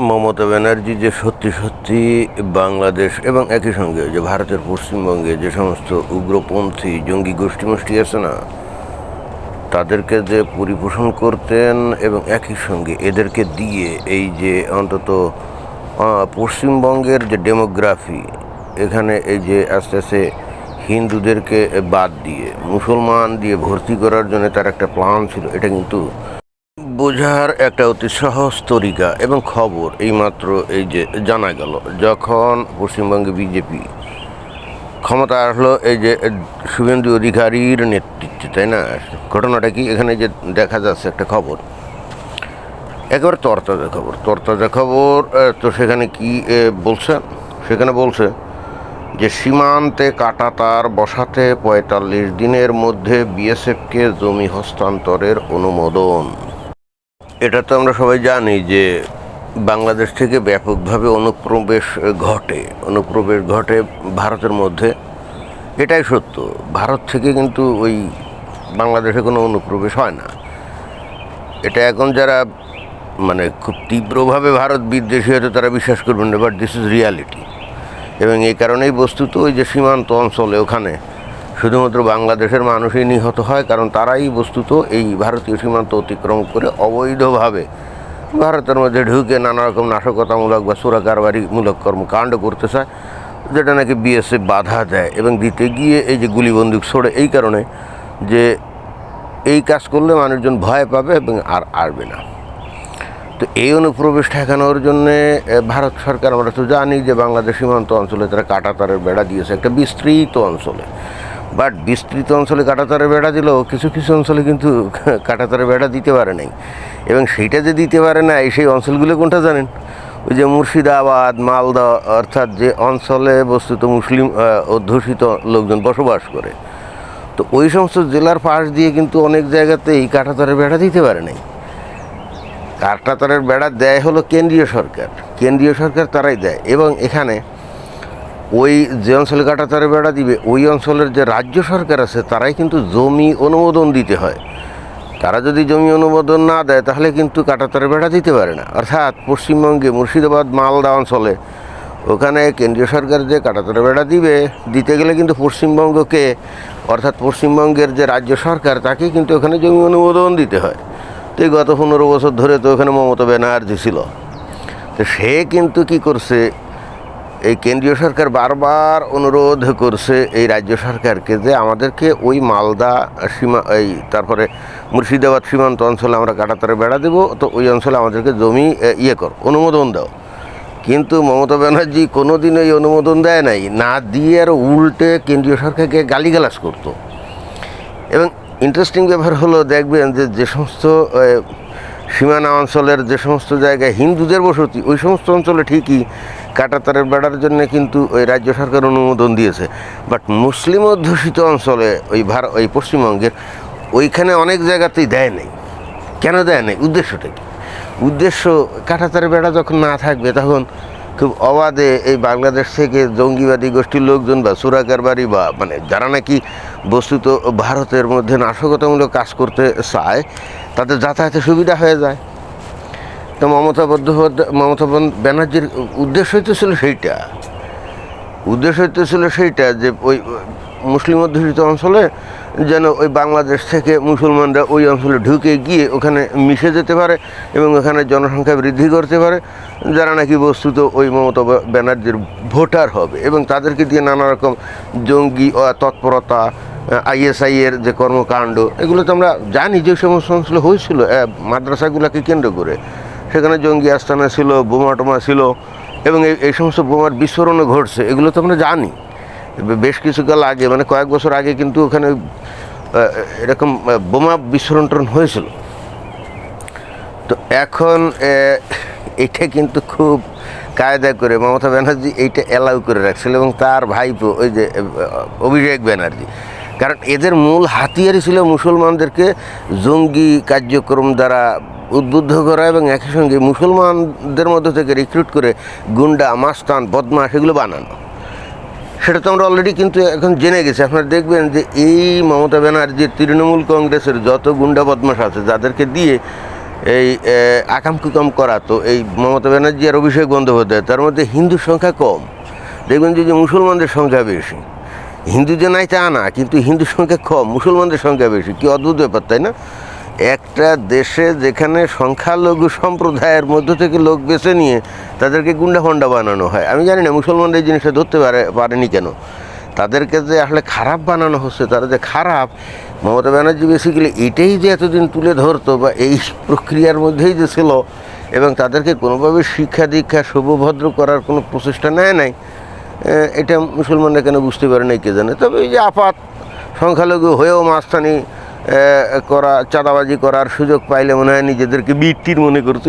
মমতা ব্যানার্জি যে সত্যি সত্যি বাংলাদেশ এবং একই সঙ্গে যে ভারতের পশ্চিমবঙ্গে যে সমস্ত উগ্রপন্থী জঙ্গি গোষ্ঠী আছে না, তাদেরকে যে পরিপোষণ করতেন এবং একই সঙ্গে এদেরকে দিয়ে এই যে অন্তত পশ্চিমবঙ্গের যে ডেমোগ্রাফি, এখানে এই যে আস্তে আস্তে হিন্দুদেরকে বাদ দিয়ে মুসলমান দিয়ে ভর্তি করার জন্য তার একটা প্ল্যান ছিল। এটা কিন্তু বোঝার একটা অতি সহজ তরিকা এবং খবর এইমাত্র এই যে জানা গেল যখন পশ্চিমবঙ্গে বিজেপি ক্ষমতা আসলো এই যে শুভেন্দু অধিকারীর নেতৃত্বে, তাই না? ঘটনাটা কি এখানে যে দেখা যাচ্ছে একটা খবর, একেবারে তরতাজা খবর। তো সেখানে কি বলছে? সেখানে বলছে যে সীমান্তে কাঁটাতার বসাতে ৪৫ দিনের মধ্যে বিএসএফকে জমি হস্তান্তরের অনুমোদন। এটা তো আমরা সবাই জানি যে বাংলাদেশ থেকে ব্যাপকভাবে অনুপ্রবেশ ঘটে ভারতের মধ্যে। এটাই সত্য, ভারত থেকে কিন্তু ওই বাংলাদেশে কোনো অনুপ্রবেশ হয় না। এটা এখন যারা মানে খুব তীব্রভাবে ভারত বিদ্বেষী হয়তো তারা বিশ্বাস করবেন না, বাট দিস ইজ রিয়ালিটি। এবং এই কারণেই বস্তুত ওই যে সীমান্ত অঞ্চলে ওখানে শুধুমাত্র বাংলাদেশের মানুষই নিহত হয়, কারণ তারাই বস্তুত এই ভারতীয় সীমান্ত অতিক্রম করে অবৈধভাবে ভারতের মধ্যে ঢুকে নানা রকম নাশকতামূলক বা চোরাকারবারিমূলক কর্মকাণ্ড করতে চায়, যেটা নাকি বিএসএফ বাধা দেয় এবং দিতে গিয়ে এই যে গুলি বন্দুক ছোড়ে, এই কারণে যে এই কাজ করলে মানুষজন ভয় পাবে এবং আর আসবে না। তো এই অনুপ্রবেশ ঠেকানোর জন্যে ভারত সরকার, আমরা তো জানি যে বাংলাদেশ সীমান্ত অঞ্চলে তারা কাঁটাতারের বেড়া দিয়েছে একটা বিস্তৃত অঞ্চলে। বাট বিস্তৃত অঞ্চলে কাঁটাতারের বেড়া দিলেও কিছু কিছু অঞ্চলে কিন্তু কাঁটাতারের বেড়া দিতে পারে নাই। এবং সেইটা যে দিতে পারে না, সেই অঞ্চলগুলো কোনটা জানেন? ওই যে মুর্শিদাবাদ, মালদা, অর্থাৎ যে অঞ্চলে বস্তুত মুসলিম অধ্যুষিত লোকজন বসবাস করে, তো ওই সমস্ত জেলার পাশ দিয়ে কিন্তু অনেক জায়গাতেই কাঁটাতারের বেড়া দিতে পারে নাই। কাঁটাতারের বেড়া দেয় হলো কেন্দ্রীয় সরকার তারাই দেয়। এবং এখানে ওই যে অঞ্চলে কাঁটাতারের বেড়া দিবে ওই অঞ্চলের যে রাজ্য সরকার আছে তারাই কিন্তু জমি অনুমোদন দিতে হয়। তারা যদি জমি অনুমোদন না দেয় তাহলে কিন্তু কাঁটাতারের বেড়া দিতে পারে না। অর্থাৎ পশ্চিমবঙ্গে মুর্শিদাবাদ, মালদা অঞ্চলে ওখানে কেন্দ্রীয় সরকার যে কাঁটাতারের বেড়া দিতে গেলে কিন্তু পশ্চিমবঙ্গকে, অর্থাৎ পশ্চিমবঙ্গের যে রাজ্য সরকার, তাকে কিন্তু ওখানে জমি অনুমোদন দিতে হয়। তো এই গত 15 বছর ধরে তো ওখানে মমতা ব্যানার্জি ছিল। তো সে কিন্তু কি করছে, এই কেন্দ্রীয় সরকার বারবার অনুরোধ করছে এই রাজ্য সরকারকে যে আমাদেরকে ওই মালদা তারপরে মুর্শিদাবাদ সীমান্ত অঞ্চলে আমরা কাঁটাতারের বেড়া দেবো, তো ওই অঞ্চলে আমাদেরকে জমি অনুমোদন দাও। কিন্তু মমতা ব্যানার্জি কোনো দিন এই অনুমোদন দেয় নাই, না দিয়ে আরও উল্টে কেন্দ্রীয় সরকারকে গালিগালাজ করতো। এবং ইন্টারেস্টিং ব্যাপার হলো, দেখবেন যে সমস্ত সীমানা অঞ্চলের যে সমস্ত জায়গায় হিন্দুদের বসতি, ওই সমস্ত অঞ্চলে ঠিকই কাঁটাতারের বেড়ার জন্য কিন্তু ওই রাজ্য সরকার অনুমোদন দিয়েছে। বাট মুসলিম অধ্যুষিত অঞ্চলে ওই পশ্চিমবঙ্গের ওইখানে অনেক জায়গাতেই দেয় নেই। কেন দেয় নেই? উদ্দেশ্যটা কি? উদ্দেশ্য, কাঁটাতারের বেড়া যখন না থাকবে তখন খুব অবাধে এই বাংলাদেশ থেকে জঙ্গিবাদী গোষ্ঠীর লোকজন বা চোরাকারবারি বা মানে যারা নাকি বস্তুত ভারতের মধ্যে নাশকতামূলক কাজ করতে চায়, তাদের যাতায়াতের সুবিধা হয়ে যায়। তো মমতা ব্যানার্জির উদ্দেশ্য হইতেছিল সেইটা যে ওই মুসলিম অধ্যুষিত অঞ্চলে যেন ওই বাংলাদেশ থেকে মুসলমানরা ওই অঞ্চলে ঢুকে গিয়ে ওখানে মিশে যেতে পারে এবং ওখানে জনসংখ্যা বৃদ্ধি করতে পারে, যারা নাকি বস্তুত ওই মমতা ব্যানার্জির ভোটার হবে। এবং তাদেরকে দিয়ে নানা রকম জঙ্গি তৎপরতা, ISI-এর যে কর্মকাণ্ড, এগুলো তো আমরা জানি যে সমস্ত অঞ্চলে হয়েছিল। মাদ্রাসাগুলোকে কেন্দ্র করে সেখানে জঙ্গি আস্তানা ছিল, বোমা টোমা ছিল এবং এই সমস্ত বোমার বিস্ফোরণও ঘটছে, এগুলো তো আমরা জানি। বেশ কিছুকাল আগে, মানে কয়েক বছর আগে কিন্তু ওখানে এরকম বোমা বিস্ফোরণ হয়েছিল। তো এখন এটা কিন্তু খুব কায়দা করে মমতা ব্যানার্জি এইটা অ্যালাউ করে রাখছিল এবং তার ভাইপো ওই যে অভিষেক ব্যানার্জি, কারণ এদের মূল হাতিয়ারই ছিল মুসলমানদেরকে জঙ্গি কার্যক্রম দ্বারা উদ্বুদ্ধ করা এবং একই সঙ্গে মুসলমানদের মধ্যে থেকে রিক্রুট করে গুন্ডা, মাস্তান, বদমাশ এগুলো বানানো। সেটা তো আমরা অলরেডি কিন্তু এখন জেনে গেছি। আপনারা দেখবেন যে এই মমতা ব্যানার্জির তৃণমূল কংগ্রেসের যত গুন্ডা বদমাশ আছে, যাদেরকে দিয়ে এই আকাম কুকাম করা, তো এই মমতা ব্যানার্জি আর অভিষেক বন্দ্যোপাধ্যায়, তার মধ্যে হিন্দুর সংখ্যা কম। দেখবেন যে মুসলমানদের সংখ্যা বেশি। হিন্দু যে নাই তা না, কিন্তু হিন্দুর সংখ্যা কম, মুসলমানদের সংখ্যা বেশি। কি অদ্ভুত ব্যাপার, তাই না? একটা দেশে যেখানে সংখ্যালঘু সম্প্রদায়ের মধ্য থেকে লোক বেছে নিয়ে তাদেরকে গুন্ডা ফন্ডা বানানো হয়, আমি জানি না মুসলমানদের এই জিনিসটা ধরতে পারেনি কেন। তাদেরকে যে আসলে খারাপ বানানো হচ্ছে, তারা যে খারাপ, মমতা ব্যানার্জি বেসিক্যালি এটাই যে এতদিন তুলে ধরতো বা এই প্রক্রিয়ার মধ্যেই যে ছিল, এবং তাদেরকে কোনোভাবে শিক্ষা দীক্ষা শুভভদ্র করার কোনো প্রচেষ্টা নেয় নাই, এটা মুসলমানরা কেন বুঝতে পারে নাই কে জানে। তবে এই যে আপাত সংখ্যালঘু হয়েও মাস্তানি করা, চাঁদাবাজি করার সুযোগ পাইলে মনে হয় নিজেদেরকে বীরটির মনে করতো,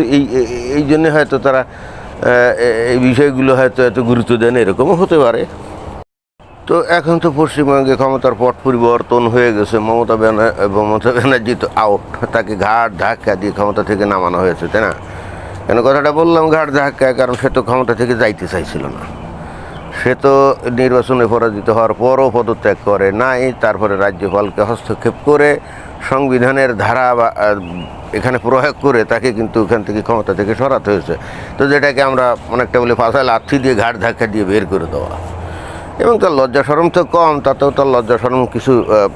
এই জন্যে হয়তো তারা এই বিষয়গুলো হয়তো এত গুরুত্ব দেন, এরকমও হতে পারে। তো এখন তো পশ্চিমবঙ্গে ক্ষমতার পট পরিবর্তন হয়ে গেছে। মমতা ব্যানার্জি তো আউট, তাকে ঘাট ধাক্কা দিয়ে ক্ষমতা থেকে নামানো হয়েছে, তাই না? কেন কথাটা বললাম ঘাট ধাক্কা, কারণ সে তো ক্ষমতা থেকে যাইতে চাইছিল না। সে তো নির্বাচনে পরাজিত হওয়ার পরও পদত্যাগ করে নাই, তারপরে রাজ্যপালকে হস্তক্ষেপ করে সংবিধানের ধারা বা এখানে প্রয়োগ করে তাকে কিন্তু ওখান থেকে ক্ষমতা থেকে সরাতে হয়েছে। তো যেটাকে আমরা অনেকটা বলে পাশায় লাথি দিয়ে ঘাট ধাক্কা দিয়ে বের করে দেওয়া। এবং তার লজ্জা শরম তো কম, তাতেও তার লজ্জা শরম কিছু,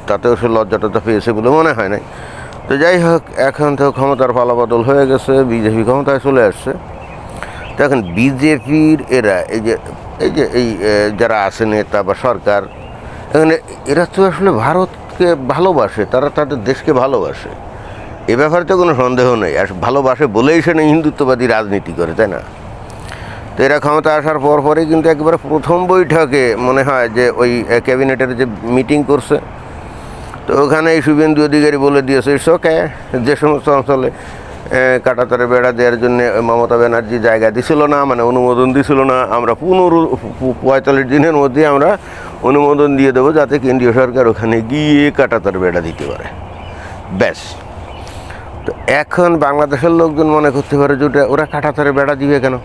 তাতেও সে লজ্জাটা তো পেয়েছে বলে মনে হয় নাই। তো যাই হোক, এখন তো ক্ষমতার পালাবদল হয়ে গেছে, বিজেপি ক্ষমতায় চলে আসছে। তো এখন বিজেপির এরা এই যারা আছে নেতা বা সরকার, এখানে এরা তো আসলে ভারতকে ভালোবাসে, তারা তাদের দেশকে ভালোবাসে, এ ব্যাপারে তো কোনো সন্দেহ নেই। আর ভালোবাসে বলেই সে হিন্দুত্ববাদী রাজনীতি করে, তাই না? তো এরা ক্ষমতা আসার পরই কিন্তু একেবারে প্রথম বৈঠকে মনে হয় যে ওই ক্যাবিনেটের যে মিটিং করছে, তো ওখানে এই শুভেন্দু অধিকারী বলে দিয়েছে ওকে যে সমস্ত অঞ্চলে কাঁটাতারে বেড়া দেওয়ার জন্য মমতা ব্যানার্জি জায়গা দিছিল না, মানে অনুমোদন দিছিল না, আমরা 45 দিনের মধ্যে আমরা অনুমোদন দিয়ে দেবো, যাতে কেন্দ্রীয় সরকার ওখানে গিয়ে কাঁটাতার বেড়া দিতে পারে। ব্যাস। তো এখন বাংলাদেশের লোকজন মনে করতে পারে যে ওরা কাঁটাতারে বেড়া দিবে কেন?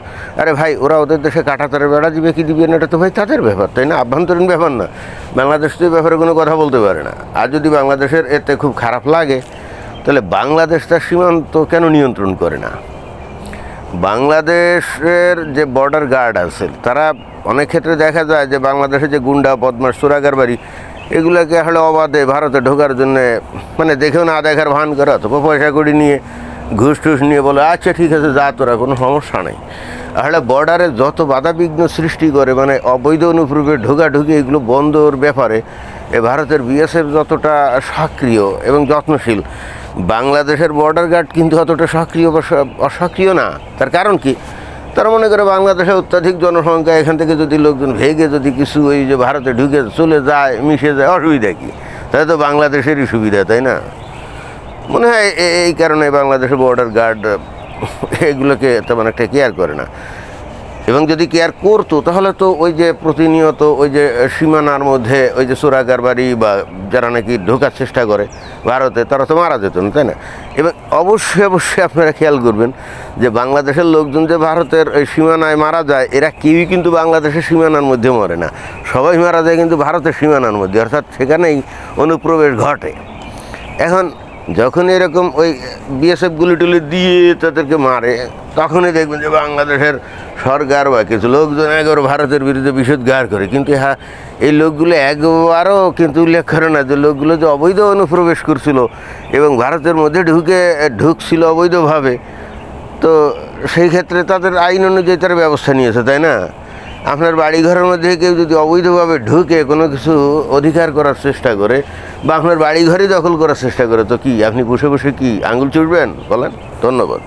আরে ভাই, ওরা ওদের দেশে কাঁটাতারে বেড়া দিবে কি দিবে না, এটা তো ভাই তাদের ব্যাপার, তাই না? আভ্যন্তরীণ ব্যাপার না। বাংলাদেশ তো এই ব্যাপারে কোনো কথা বলতে পারে না। আর যদি বাংলাদেশের এতে খুব খারাপ লাগে, তাহলে বাংলাদেশ তার সীমান্ত কেন নিয়ন্ত্রণ করে না? বাংলাদেশের যে বর্ডার গার্ড আছে, তারা অনেক ক্ষেত্রে দেখা যায় যে বাংলাদেশে যে গুন্ডা বদমাশ চোরাকারবারি, এগুলোকে আসলে অবাধে ভারতে ঢোকার জন্যে মানে দেখেও না দেখার ভান করা, অথবা পয়সা কড়ি নিয়ে ঘুষ টুস নিয়ে বলে আচ্ছা ঠিক আছে যা, তোরা কোনো সমস্যা নেই। আসলে বর্ডারে যত বাধাবিঘ্ন সৃষ্টি করে, মানে অবৈধ অনুপ্রবেশ ঢোকাঢুকি, এগুলো বন্ধর ব্যাপারে ভারতের বিএসএফ যতটা সক্রিয় এবং যত্নশীল, বাংলাদেশের বর্ডার গার্ড কিন্তু অতটা সক্রিয় বা অসক্রিয় না। তার কারণ কি? তারা মনে করে বাংলাদেশে অত্যাধিক জনসংখ্যা, এখান থেকে যদি লোকজন ভেগে যদি কিছু ওই যে ভারতে ঢুকে চলে যায়, মিশে যায়, অসুবিধা কী? তাহলে তো বাংলাদেশেরই সুবিধা, তাই না? মনে হয় এই কারণে বাংলাদেশের বর্ডার গার্ড এগুলোকে তেমন একটা কেয়ার করে না। এবং যদি কেয়ার করতো তাহলে তো ওই যে প্রতিনিয়ত ওই যে সীমানার মধ্যে ওই যে চোরাকারবারি বা যারা নাকি ঢোকার চেষ্টা করে ভারতে, তারা তো মারা যেত না, তাই না? এবং অবশ্যই আপনারা খেয়াল করবেন যে বাংলাদেশের লোকজন যে ভারতের ওই সীমানায় মারা যায়, এরা কেউই কিন্তু বাংলাদেশের সীমানার মধ্যে মরে না, সবাই মারা যায় কিন্তু ভারতের সীমানার মধ্যে, অর্থাৎ সেখানেই অনুপ্রবেশ ঘটে। এখন যখন এরকম ওই বিএসএফ গুলি টুলি দিয়ে তাদেরকে মারে, তখনই দেখবেন যে বাংলাদেশের সরকার বা কিছু লোকজন একবার ভারতের বিরুদ্ধে বিষোদ্গার করে। কিন্তু হ্যাঁ, এই লোকগুলো একবারও কিন্তু উল্লেখ করে না যে লোকগুলো যে অবৈধ অনুপ্রবেশ করছিল এবং ভারতের মধ্যে ঢুকছিল অবৈধভাবে, তো সেই ক্ষেত্রে তাদের আইন অনুযায়ী তারা ব্যবস্থা নিয়েছে, তাই না? আপনার বাড়িঘরের মধ্যে কেউ যদি অবৈধভাবে ঢুকে কোনো কিছু অধিকার করার চেষ্টা করে বা আপনার বাড়িঘরই দখল করার চেষ্টা করে, তো কি আপনি বসে বসে কি আঙুল চুড়বেন? বলেন। ধন্যবাদ।